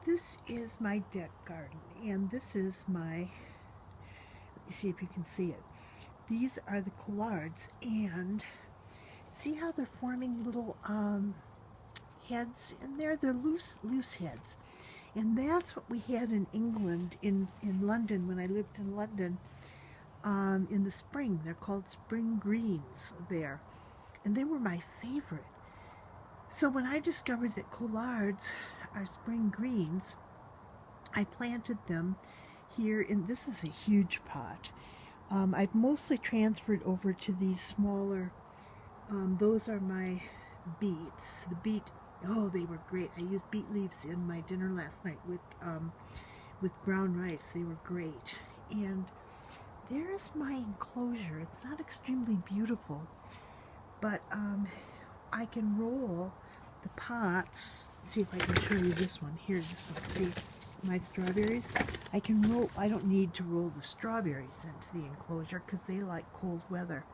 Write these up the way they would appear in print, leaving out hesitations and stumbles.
This is my deck garden, and this is my, let me see if you can see it. These are the collards, and see how they're forming little heads in there? They're loose heads. And that's what we had in England, in London, when I lived in London in the spring. They're called spring greens there. And they were my favorite. So when I discovered that collards are spring greens, I planted them here in, this is a huge pot. I've mostly transferred over to these smaller, those are my beets. The beet, oh, they were great. I used beet leaves in my dinner last night with brown rice. They were great. And there's my enclosure. It's not extremely beautiful, but I can roll the pots. Let's see if I can show you this one. Here, this one. See my strawberries? I can roll, I don't need to roll the strawberries into the enclosure because they like cold weather.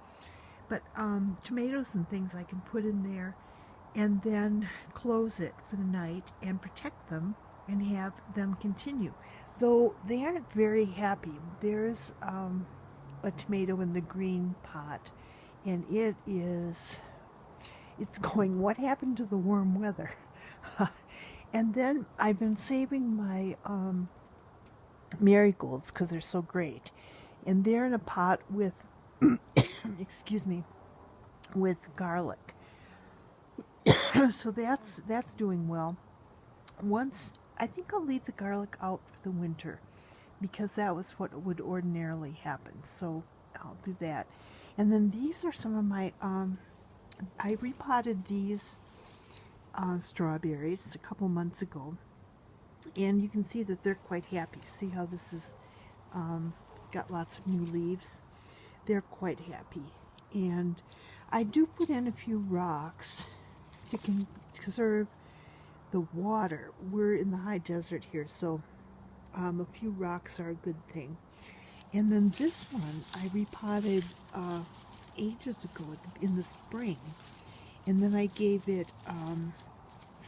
But tomatoes and things I can put in there and then close it for the night and protect them and have them continue. Though they aren't very happy. There's a tomato in the green pot, and it's going, what happened to the warm weather? And then I've been saving my marigolds because they're so great. And they're in a pot with, excuse me, with garlic. So that's doing well. Once, I think I'll leave the garlic out for the winter because that was what would ordinarily happen. So I'll do that. And then these are some of my, I repotted these strawberries a couple months ago. And you can see that they're quite happy. See how this is got lots of new leaves? They're quite happy. And I do put in a few rocks to conserve the water. We're in the high desert here, so a few rocks are a good thing. And then this one I repotted ages ago in the spring. And then I gave it,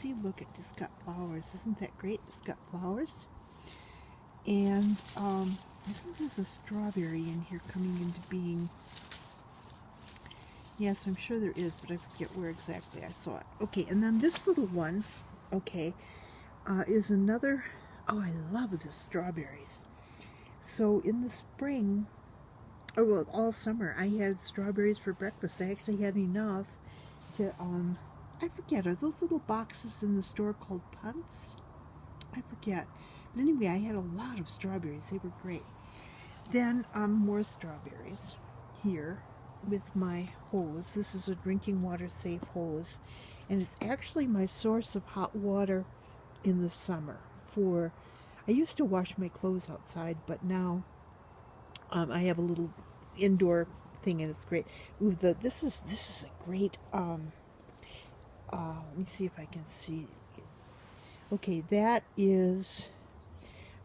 see, look, it's got flowers. Isn't that great? It's got flowers. And I think there's a strawberry in here coming into being. Yes, I'm sure there is, but I forget where exactly I saw it. Okay, and then this little one, okay, is another, oh, I love the strawberries. So in the spring, or well, all summer, I had strawberries for breakfast. I actually had enough to, I forget, are those little boxes in the store called punts? I forget. But anyway, I had a lot of strawberries. They were great. Then more strawberries here with my hose. This is a drinking water safe hose, and it's actually my source of hot water in the summer. I used to wash my clothes outside, but now I have a little indoor thing, and it's great. Ooh, this is a great. Let me see if I can see. Okay, that is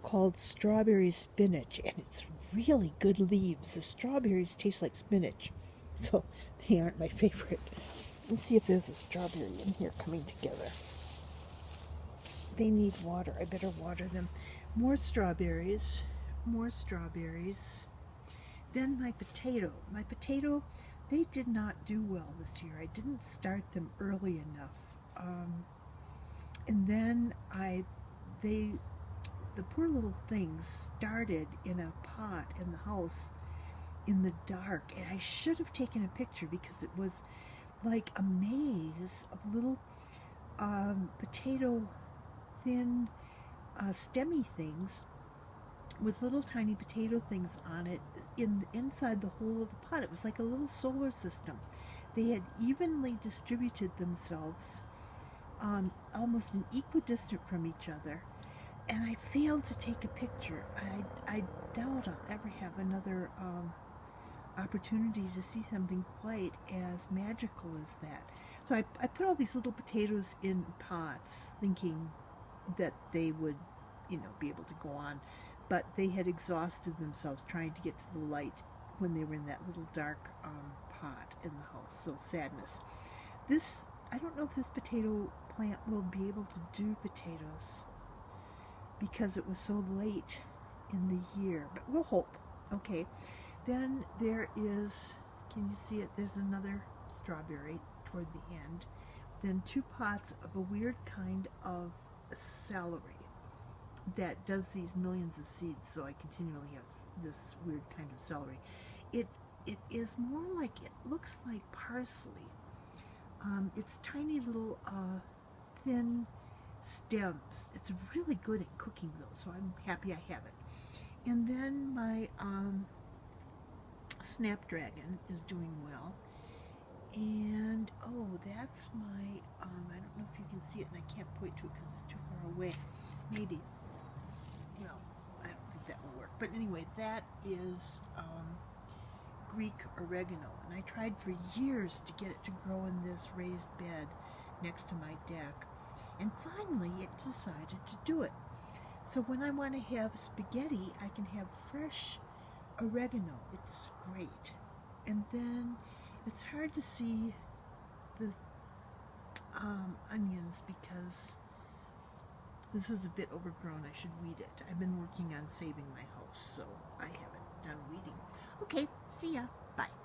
called strawberry spinach, and it's really good leaves. The strawberries taste like spinach, so they aren't my favorite. Let's see if there's a strawberry in here coming together. They need water. I better water them. More strawberries. More strawberries. Then my potato. My potato, they did not do well this year. I didn't start them early enough. And then the poor little things started in a pot in the house in the dark, and I should have taken a picture because it was like a maze of little potato thin stemmy things with little tiny potato things on it inside the hole of the pot. It was like a little solar system. They had evenly distributed themselves, almost an equidistant from each other, and I failed to take a picture. I doubt I'll ever have another opportunity to see something quite as magical as that. So I put all these little potatoes in pots thinking that they would, be able to go on, but they had exhausted themselves trying to get to the light when they were in that little dark pot in the house. So sadness. I don't know if this potato plant will be able to do potatoes. because it was so late in the year, but we'll hope. Okay, then there is, can you see it? There's another strawberry toward the end. Then 2 pots of a weird kind of celery that does these millions of seeds, so I continually have this weird kind of celery. It is more like, it looks like parsley. It's tiny little thin stems. It's really good at cooking though, so I'm happy I have it. And then my snapdragon is doing well. And oh, that's my I don't know if you can see it, and I can't point to it because it's too far away. Maybe, well, I don't think that will work. But anyway, that is Greek oregano, and I tried for years to get it to grow in this raised bed next to my deck, and finally it decided to do it. So when I want to have spaghetti, I can have fresh oregano. It's great. And then it's hard to see the onions because this is a bit overgrown. I should weed it. I've been working on saving my house, so I haven't done weeding. Okay, see ya. Bye.